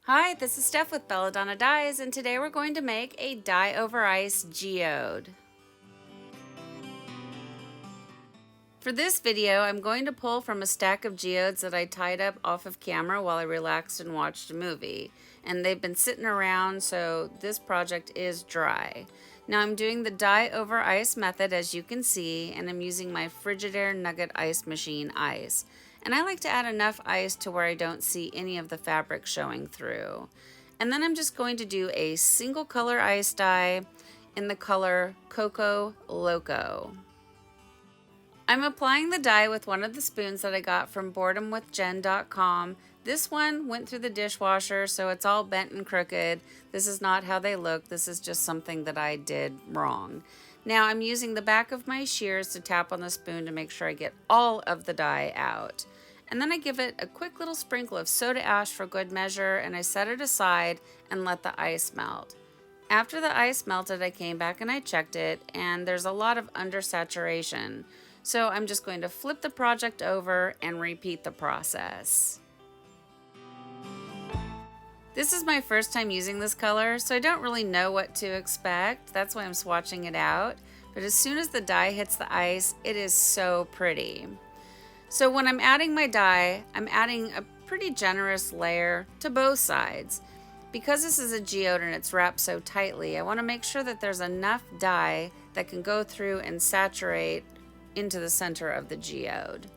Hi, this is Steph with Belladonna Dyes, and today we're going to make a dye over ice geode. For this video, I'm going to pull from a stack of geodes that I tied up off of camera while I relaxed and watched a movie. And they've been sitting around, so this project is dry. Now I'm doing the dye over ice method, as you can see, and I'm using my Frigidaire Nugget Ice Machine ice. And I like to add enough ice to where I don't see any of the fabric showing through. And then I'm just going to do a single color ice dye in the color Cocoa Loco. I'm applying the dye with one of the spoons that I got from boredomwithjen.com. This one went through the dishwasher, so it's all bent and crooked. This is not how they look. This is just something that I did wrong. Now I'm using the back of my shears to tap on the spoon to make sure I get all of the dye out. And then I give it a quick little sprinkle of soda ash for good measure, and I set it aside and let the ice melt. After the ice melted, I came back and I checked it, and there's a lot of undersaturation. So I'm just going to flip the project over and repeat the process. This is my first time using this color, so I don't really know what to expect. That's why I'm swatching it out. But as soon as the dye hits the ice, it is so pretty. So when I'm adding my dye, I'm adding a pretty generous layer to both sides. Because this is a geode and it's wrapped so tightly, I want to make sure that there's enough dye that can go through and saturate into the center of the geode.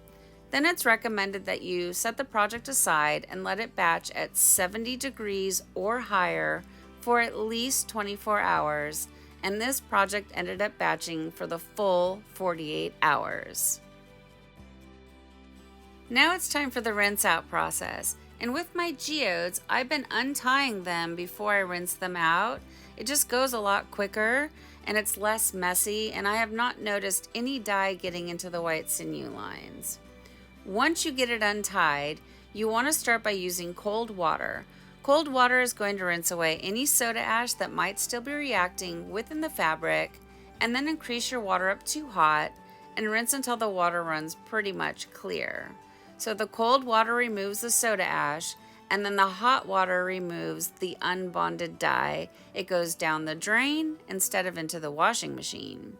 Then it's recommended that you set the project aside and let it batch at 70 degrees or higher for at least 24 hours, and this project ended up batching for the full 48 hours. Now it's time for the rinse out process, and with my geodes, I've been untying them before I rinse them out. It just goes a lot quicker and it's less messy, and I have not noticed any dye getting into the white sinew lines. Once you get it untied, you want to start by using cold water. Cold water is going to rinse away any soda ash that might still be reacting within the fabric, and then increase your water up to hot and rinse until the water runs pretty much clear. So the cold water removes the soda ash, and then the hot water removes the unbonded dye. It goes down the drain instead of into the washing machine.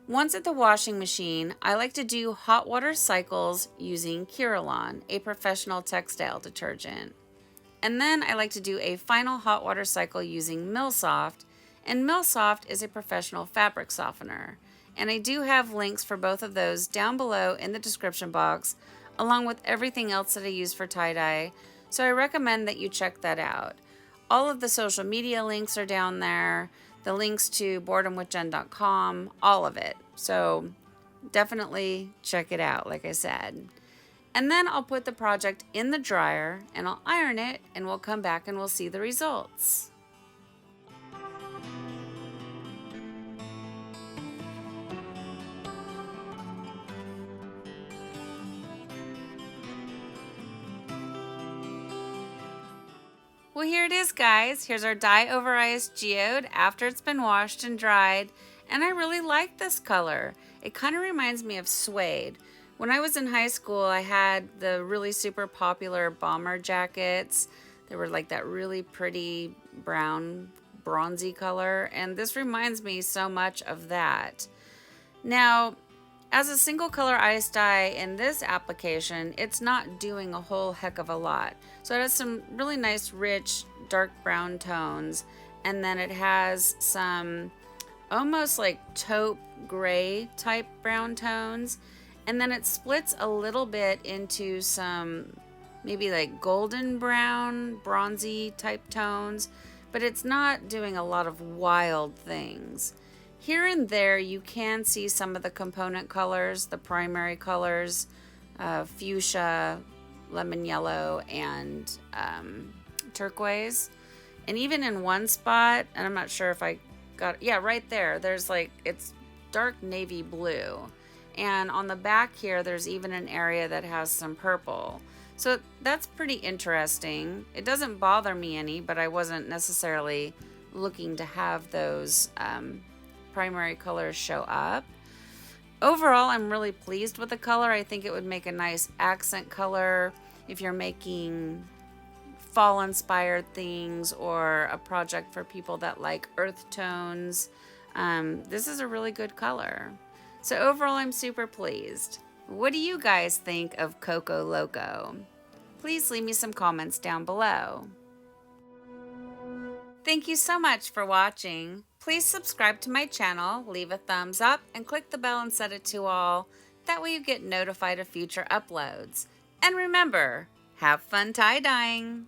Once at the washing machine, I like to do hot water cycles using Curolon, a professional textile detergent. And then I like to do a final hot water cycle using Millsoft, and Millsoft is a professional fabric softener. And I do have links for both of those down below in the description box, along with everything else that I use for tie-dye. So I recommend that you check that out. All of the social media links are down there, the links to boredomwithjen.com, all of it. So definitely check it out, like I said. And then I'll put the project in the dryer and I'll iron it, and we'll come back and we'll see the results. Well, here it is, guys. Here's our dye over ice geode after it's been washed and dried, and I really like this color. It kind of reminds me of suede. When I was in high school, I had the really super popular bomber jackets. They were like that really pretty brown, bronzy color, and this reminds me so much of that. Now, as a single color ice dye in this application, it's not doing a whole heck of a lot. So it has some really nice rich dark brown tones, and then it has some almost like taupe gray type brown tones, and then it splits a little bit into some maybe like golden brown, bronzy type tones, but it's not doing a lot of wild things. Here and there, you can see some of the component colors, the primary colors, fuchsia, lemon yellow, and turquoise. And even in one spot, and I'm not sure if I got, yeah, right there, there's like, it's dark navy blue. And on the back here, there's even an area that has some purple. So that's pretty interesting. It doesn't bother me any, but I wasn't necessarily looking to have those primary colors show up. Overall, I'm really pleased with the color. I think it would make a nice accent color if you're making fall inspired things or a project for people that like earth tones. This is a really good color. So overall, I'm super pleased. What do you guys think of Coco Loco? Please leave me some comments down below. Thank you so much for watching. Please subscribe to my channel, leave a thumbs up, and click the bell and set it to all. That way you get notified of future uploads. And remember, have fun tie-dyeing!